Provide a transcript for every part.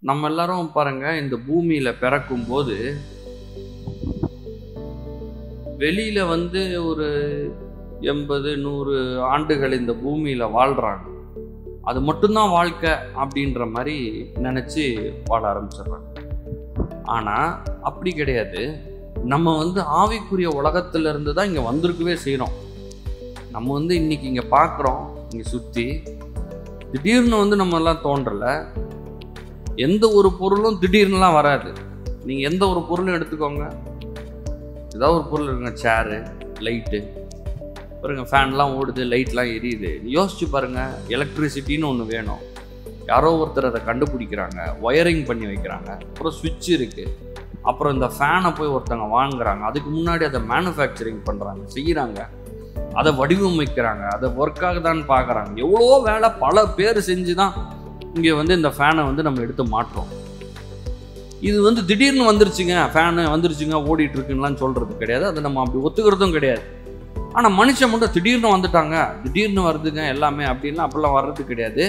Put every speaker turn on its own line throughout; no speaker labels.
நம்ம எல்லாரும் பாருங்க, இந்த பூமியில பிறக்கும் போது வெளியில ஒரு 80-100 ஆண்டுகள் இந்த பூமியில வாழ்றாங்க. அது மட்டும்தான் வாழ்க்கை அப்படின்ற மாதிரி நினைச்சு வாழ ஆரம்பிச்சிடுறாங்க. ஆனா அப்படி கிடையாது. நம்ம ஆவிக்குரிய உலகத்துல இருந்து தான் இங்க வந்திருக்கவே செய்யறோம். நம்ம இன்னைக்கு இங்க பார்க்குறோம், இங்க சுத்தி திடீர்னு நம்ம எல்லாம் தோன்றல. எந்த ஒரு பொருளும் திடீர்னுலாம் வராது. நீங்க எந்த ஒரு பொருளும் எடுத்துக்கோங்க, ஏதாவது ஒரு பொருள் இருக்குங்க, சேரு, லைட்டு பாருங்க, ஃபேன்லாம் ஓடுது, லைட்லாம் எரியுது. யோசிச்சு பாருங்க, எலக்ட்ரிசிட்டின்னு ஒன்று வேணும். யாரோ ஒருத்தர் அதை கண்டுபிடிக்கிறாங்க, ஒயரிங் பண்ணி வைக்கிறாங்க, அப்புறம் சுவிட்ச் இருக்கு, அப்புறம் இந்த ஃபேனை போய் ஒருத்தங்க வாங்குறாங்க, அதுக்கு முன்னாடி அதை மேனுஃபேக்சரிங் பண்ணுறாங்க, செய்கிறாங்க, அதை வடிவமைக்கிறாங்க, அதை ஒர்க் ஆகுதான்னு பார்க்குறாங்க. எவ்வளோ வேலை பல பேர் செஞ்சு தான் இங்கே இந்த ஃபேனை நம்ம எடுத்து மாட்டுறோம். இது திடீர்னு வந்துருச்சுங்க, ஃபேனு வந்துருச்சுங்க, ஓடிட்டு இருக்குன்னுலாம் சொல்கிறது கிடையாது. அதை நம்ம அப்படி ஒத்துக்கிறதும் கிடையாது. ஆனால் மனுஷன் மட்டும் திடீர்னு வந்துட்டாங்க, திடீர்னு வருதுங்க எல்லாமே அப்படின்லாம் அப்படிலாம் வர்றது கிடையாது.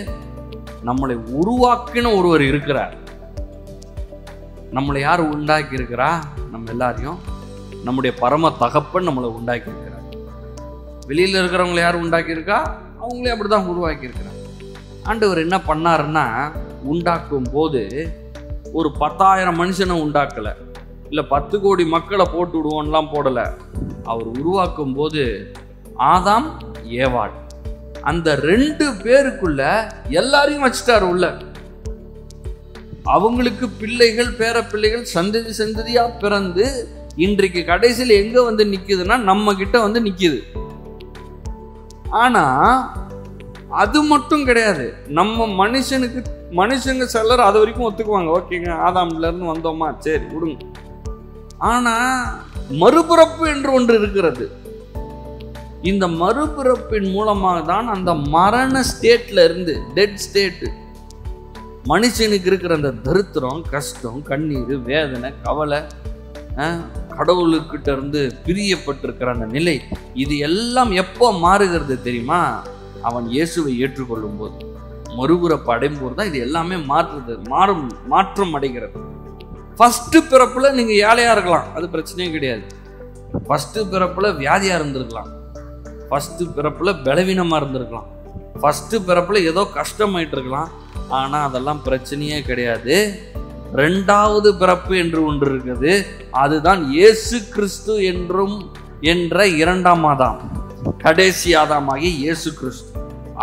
நம்மளை உருவாக்கின ஒருவர் இருக்கிறார். நம்மளை யார் உண்டாக்கி இருக்கிறா? நம்ம எல்லாரையும் நம்முடைய பரம தகப்பன் நம்மளை உண்டாக்கி இருக்கிறார். வெளியில் இருக்கிறவங்களை யார் உண்டாக்கி இருக்கா? அவங்களே அப்படி தான் உருவாக்கி இருக்கிறார். ஆண்டவர் என்ன பண்ணாருன்னா, உண்டாக்கும் போது ஒரு 10,000 மனுஷனை உண்டாக்கலை, இல்லை 10 கோடி மக்களை போட்டு விடுவோம்லாம் போடலை. அவர் உருவாக்கும் போது ஆதாம், ஏவாள், அந்த 2 பேருக்குள்ள எல்லாரையும் வச்சுட்டாரு உள்ள. அவங்களுக்கு பிள்ளைகள், பேர பிள்ளைகள், சந்ததி சந்ததியா பிறந்து இன்றைக்கு கடைசியில் எங்க நிக்குதுன்னா நம்ம கிட்ட நிக்குது. ஆனா அது மட்டும் கிடையாது. நம்ம மனுஷங்க சிலர் அது வரைக்கும் ஒத்துக்குவாங்க, ஓகேங்க ஆதாம்ல இருந்து வந்தோமா, சரி விடுங்க. ஆனா மறுபிறப்பு என்று ஒன்று இருக்கிறது. இந்த மறுபிறப்பின் மூலமாக தான் அந்த மரண ஸ்டேட்ல இருந்து, டெட் ஸ்டேட், மனுஷனுக்கு இருக்கிற அந்த தரித்திரம், கஷ்டம், கண்ணீர், வேதனை, கவலை, கடவுளுக்கிட்ட இருந்து பிரியப்பட்டிருக்கிற அந்த நிலை, இது எல்லாம் எப்போ மாறுகிறது தெரியுமா? அவன் இயேசுவை ஏற்றுக்கொள்ளும் போது, மறுபிறப்பு அடையும் போது தான் இது எல்லாமே மாற்றம் அடைகிறது. ஃபர்ஸ்ட் பிறப்புல நீங்க ஏழையா இருக்கலாம், அது பிரச்சனையே கிடையாது. ஃபர்ஸ்ட் பிறப்புல வியாதியா இருந்திருக்கலாம், ஃபர்ஸ்ட் பிறப்புல பலவீனமா இருந்திருக்கலாம், ஃபர்ஸ்ட் பிறப்புல ஏதோ கஷ்டமாயிட்டு இருக்கலாம். ஆனா அதெல்லாம் பிரச்சனையே கிடையாது. 2வது பிறப்பு என்று ஒன்று இருக்குது. அதுதான் இயேசு கிறிஸ்து என்ற 2ஆம் ஆதாம், கடைசி ஆதாமாகிய இயேசு கிறிஸ்து.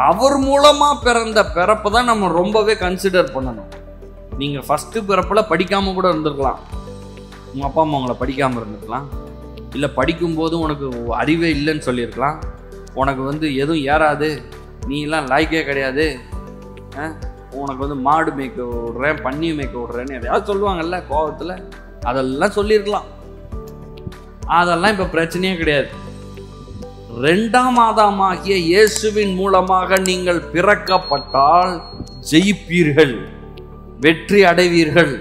அவர் மூலமா பிறந்த பிறப்பை தான் நம்ம ரொம்பவே கன்சிடர் பண்ணணும். நீங்க ஃபர்ஸ்ட் பிறப்புல படிக்காம கூட இருந்திருக்கலாம், உங்க அப்பா அம்மா உங்களை படிக்காம இருந்திருக்கலாம், இல்லை படிக்கும்போது உனக்கு அறிவே இல்லைன்னு சொல்லியிருக்கலாம், உனக்கு எதுவும் ஏறாது, நீ எல்லாம் லாய்க்கே கிடையாது, உனக்கு மாடு மேய்க்க விடுறேன், பன்னி மேய்க்க விடுறேன்னு எதையாவது சொல்லுவாங்கல்ல கோபத்தில், அதெல்லாம் சொல்லியிருக்கலாம். அதெல்லாம் இப்போ பிரச்சனையே கிடையாது. 2ஆம் ஆதாமாகிய இயேசுவின் மூலமாக நீங்கள் பிறக்கப்பட்டால் ஜெயிப்பீர்கள், வெற்றி அடைவீர்கள்,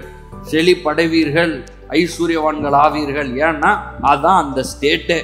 செழிப்படைவீர்கள், ஐஸ்வர்யவான்கள் ஆவீர்கள். ஏன்னா அதான் அந்த ஸ்டேட்டே.